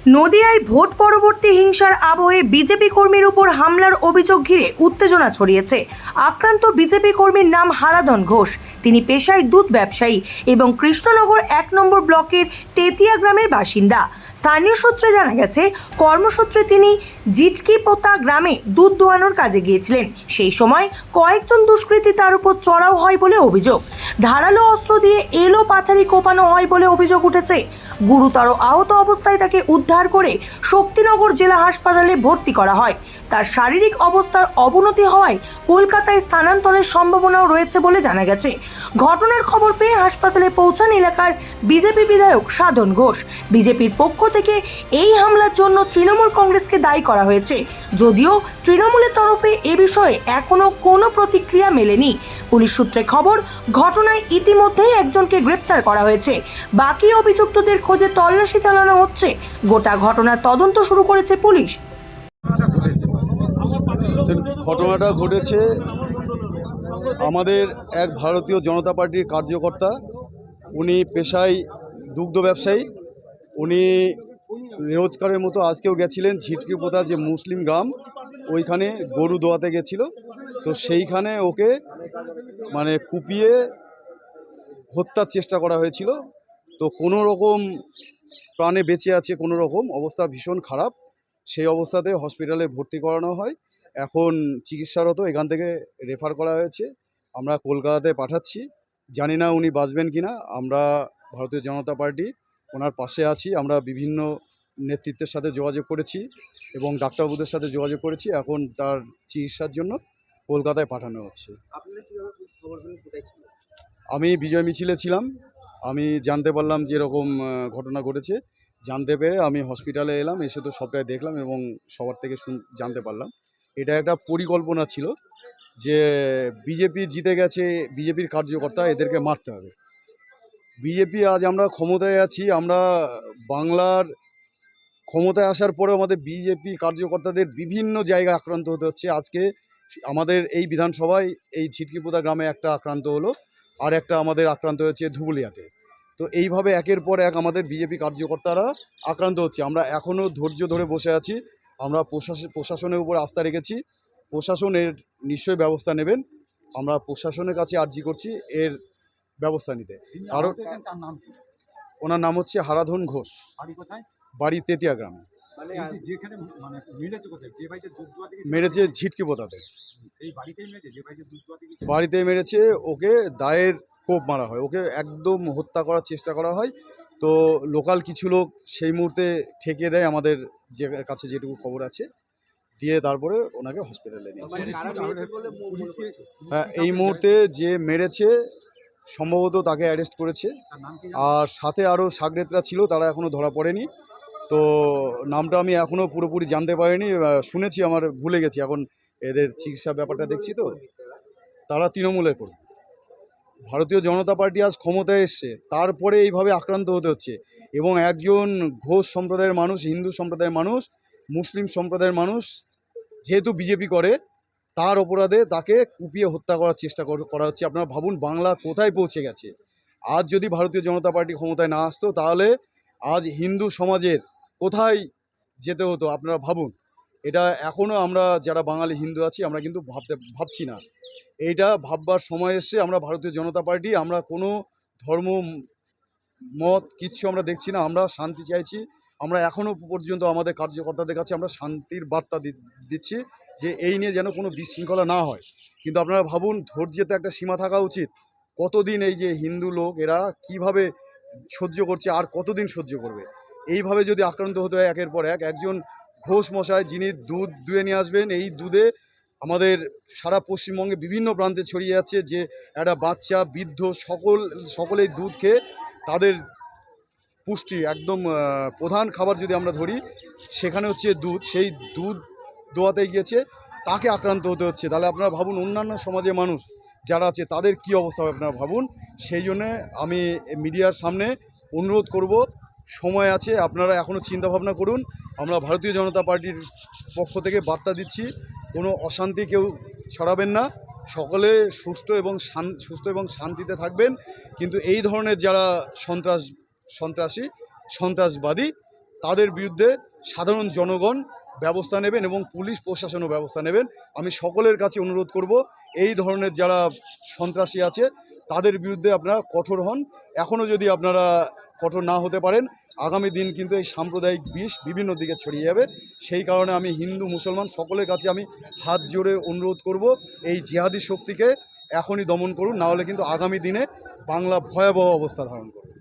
নদিয়ায় vote পরবর্তী হিংসার আবহে বিজেপি কর্মীর উপর হামলার অভিযোগ ঘিরে উত্তেজনা ছড়িয়েছে। আক্রান্ত বিজেপি কর্মীর নাম হারাধন ঘোষ। তিনি পেশায় দুধ ব্যবসায়ী এবং কৃষ্ণনগর ১ নম্বর ব্লকের তেতিয়া গ্রামের বাসিন্দা। স্থানীয় সূত্রে জানা গেছে, কর্মসূত্রে তিনি জিটকিপোতা গ্রামে দুধ দোয়ানোর কাজে গিয়েছিলেন। সেই সময় কয়েকজন দুষ্কৃতী তার উপর চড়াও হয় বলে অভিযোগ। ধারালো অস্ত্র দিয়ে এলো পাথারি কোপানো হয় বলে অভিযোগ উঠেছে। গুরুতর আহত অবস্থায় তাকে উদ্ধার করে শক্তিনগর জেলা হাসপাতালে ভর্তি করা হয়। তার শারীরিক অবস্থার অবনতি হওয়ায় কলকাতায় স্থানান্তরের সম্ভাবনাও রয়েছে বলে জানা গেছে। ঘটনার খবর পেয়ে হাসপাতালে পৌঁছান এলাকার বিজেপি বিধায়ক সাধন ঘোষ। বিজেপির পক্ষ থেকে এই হামলার জন্য তৃণমূল কংগ্রেসকে দায়ী করা হয়েছে, যদিও তৃণমূলের তরফে এ বিষয়ে এখনো কোনো প্রতিক্রিয়া মেলেনি। পুলিশ সূত্রে খবর, ঘটনায় ইতিমধ্যেই একজনকে গ্রেপ্তার করা হয়েছে। বাকি অভিযুক্তদের খোঁজে তল্লাশি চালানো হচ্ছে। গোটা ঘটনার তদন্ত শুরু করেছে পুলিশ। ঘটনাটা ঘটেছে আমাদের এক ভারতীয় জনতা পার্টির কার্যকর্তা। উনি পেশায় দুগ্ধ ব্যবসায়ী। উনি রোজকারের মতো আজকেও গেছিলেন ঝিটকিপোতা যে মুসলিম গ্রাম, ওইখানে গরু দোয়াতে গেছিল। তো সেইখানে ওকে কুপিয়ে হত্যার চেষ্টা করা হয়েছিল। তো কোনো রকম প্রাণে বেঁচে আছে, কোনো রকম অবস্থা ভীষণ খারাপ। সেই অবস্থাতে হসপিটালে ভর্তি করানো হয়, এখন চিকিৎসারত। এখান থেকে রেফার করা হয়েছে, আমরা কলকাতাতে পাঠাচ্ছি। জানি না উনি বাঁচবেন কিনা। আমরা ভারতীয় জনতা পার্টি ওনার পাশে আছি। আমরা বিভিন্ন নেতৃত্বের সাথে যোগাযোগ করেছি এবং ডাক্তারবাবুদের সাথে যোগাযোগ করেছি। এখন তার চিকিৎসার জন্য কলকাতায় পাঠানো হচ্ছে। আমি বিজয় মিছিলে ছিলাম। আমি জানতে পারলাম যে এরকম ঘটনা ঘটেছে। জানতে পেরে আমি হসপিটালে এলাম, এসে তো সবটাই দেখলাম এবং সবার থেকে জানতে পারলাম এটা একটা পরিকল্পনা ছিল যে বিজেপি জিতে গেছে, বিজেপির কার্যকর্তা, এদেরকে মারতে হবে। বিজেপি আজ আমরা ক্ষমতায় আছি, আমরা বাংলার ক্ষমতায় আসার পরেও আমাদের বিজেপি কার্যকর্তাদের বিভিন্ন জায়গায় আক্রান্ত হতে হচ্ছে। আজকে আমাদের এই বিধানসভায় এই ঝিটকিপোতা গ্রামে একটা আক্রান্ত হলো, আর একটা আমাদের আক্রান্ত হয়েছে ধুবুলিয়াতে। তো এইভাবে একের পর এক আমাদের বিজেপি কার্যকর্তারা আক্রান্ত হচ্ছে। আমরা এখনও ধৈর্য ধরে বসে আছি। আমরা প্রশাসনের উপর আস্থা রেখেছি। প্রশাসনের নিশ্চয়ই ব্যবস্থা নেবেন। আমরা প্রশাসনের কাছে আর্জি করছি এর ব্যবস্থা নিতে। কারণ ওনার নাম হচ্ছে হারাধন ঘোষ, বাড়ি তেতিয়া গ্রামে। মেরেছে ঝিটকিপোতাতে, বাড়িতে মেরেছে। ওকে দায়ের কোপ মারা হয়, ওকে একদম হত্যা করার চেষ্টা করা হয়। তো লোকাল কিছু লোক সেই মুহূর্তে ঠেকিয়ে দেয়, আমাদের যে কাছে যেটুকু খবর আছে, দিয়ে তারপরে ওনাকে হসপিটালে নিয়ে আসে। হ্যাঁ, এই মুহূর্তে যে মেরেছে সম্ভবত তাকে অ্যারেস্ট করেছে, আর সাথে আরও সাগরেতরা ছিল, তারা এখনও ধরা পড়েনি। তো নামটা আমি এখনও পুরোপুরি জানতে পারিনি, শুনেছি, আমার ভুলে গেছি। এখন এদের চিকিৎসা ব্যাপারটা দেখছি। তো তারা তৃণমূলের কর্মী। ভারতীয় জনতা পার্টি আজ ক্ষমতায় এসছে, তারপরে এইভাবে আক্রান্ত হতে হচ্ছে। এবং একজন ঘোষ সম্প্রদায়ের মানুষ, হিন্দু সম্প্রদায়ের মানুষ, মুসলিম সম্প্রদায়ের মানুষ যেহেতু বিজেপি করে, তার অপরাধে তাকে কুপিয়ে হত্যা করার চেষ্টা করা হচ্ছে। আপনারা ভাবুন বাংলা কোথায় পৌঁছে গেছে। আজ যদি ভারতীয় জনতা পার্টি ক্ষমতায় না আসতো, তাহলে আজ হিন্দু সমাজের কোথায় যেতে হতো আপনারা ভাবুন। এটা এখনও আমরা যারা বাঙালি হিন্দু আছি, আমরা কিন্তু ভাবছি না। এইটা ভাববার সময় এসছে। আমরা ভারতীয় জনতা পার্টি, আমরা কোনো ধর্ম মত কিচ্ছু আমরা দেখছি না। আমরা শান্তি চাইছি। আমরা এখনও পর্যন্ত আমাদের কার্যকর্তাদের কাছে আমরা শান্তির বার্তা দিচ্ছি যে এই নিয়ে যেন কোনো বিশৃঙ্খলা না হয়। কিন্তু আপনারা ভাবুন, ধৈর্যের তো একটা সীমা থাকা উচিত। কতদিন এই যে হিন্দু লোক এরা কিভাবে সহ্য করছে, আর কতদিন সহ্য করবে? এইভাবে যদি আক্রান্ত হতে হয় একের পর এক। একজন ঘোষ মশাই যিনি দুধ দুয়ে নিয়ে আসবেন, এই দুধে আমাদের সারা পশ্চিমবঙ্গে বিভিন্ন প্রান্তে ছড়িয়ে যাচ্ছে যে একটা বাচ্চা, বৃদ্ধ, সকলেই দুধ খেয়ে তাদের পুষ্টি একদম প্রধান খাবার যদি আমরা ধরি, সেখানে হচ্ছে দুধ। সেই দুধ দোয়াতে গিয়েছে, তাকে আক্রান্ত হতে হচ্ছে। তাহলে আপনারা ভাবুন অন্যান্য সমাজের মানুষ যারা আছে তাদের কি অবস্থা হবে আপনারা ভাবুন। সেই জন্যে আমি মিডিয়ার সামনে অনুরোধ করব, সময় আছে, আপনারা এখনও চিন্তাভাবনা করুন। আমরা ভারতীয় জনতা পার্টির পক্ষ থেকে বার্তা দিচ্ছি, কোনো অশান্তি কেউ ছড়াবেন না। সকলে সুস্থ এবং শান্তিতে থাকবেন। কিন্তু এই ধরনের যারা সন্ত্রাসবাদী, তাদের বিরুদ্ধে সাধারণ জনগণ ব্যবস্থা নেবেন এবং পুলিশ প্রশাসনও ব্যবস্থা নেবেন। আমি সকলের কাছে অনুরোধ করব, এই ধরনের যারা সন্ত্রাসী আছে তাদের বিরুদ্ধে আপনারা কঠোর হন। এখনও যদি আপনারা কঠোর না হতে পারেন, আগামী দিন কিন্তু এই সাম্প্রদায়িক বিষ বিভিন্ন দিকে ছড়িয়ে যাবে। সেই কারণে আমি হিন্দু মুসলমান সকলের কাছে আমি হাত জোড়ে অনুরোধ করব, এই জিহাদি শক্তিকে এখনই দমন করুন, না হলে কিন্তু আগামী দিনে বাংলা ভয়াবহ অবস্থা ধারণ করবে।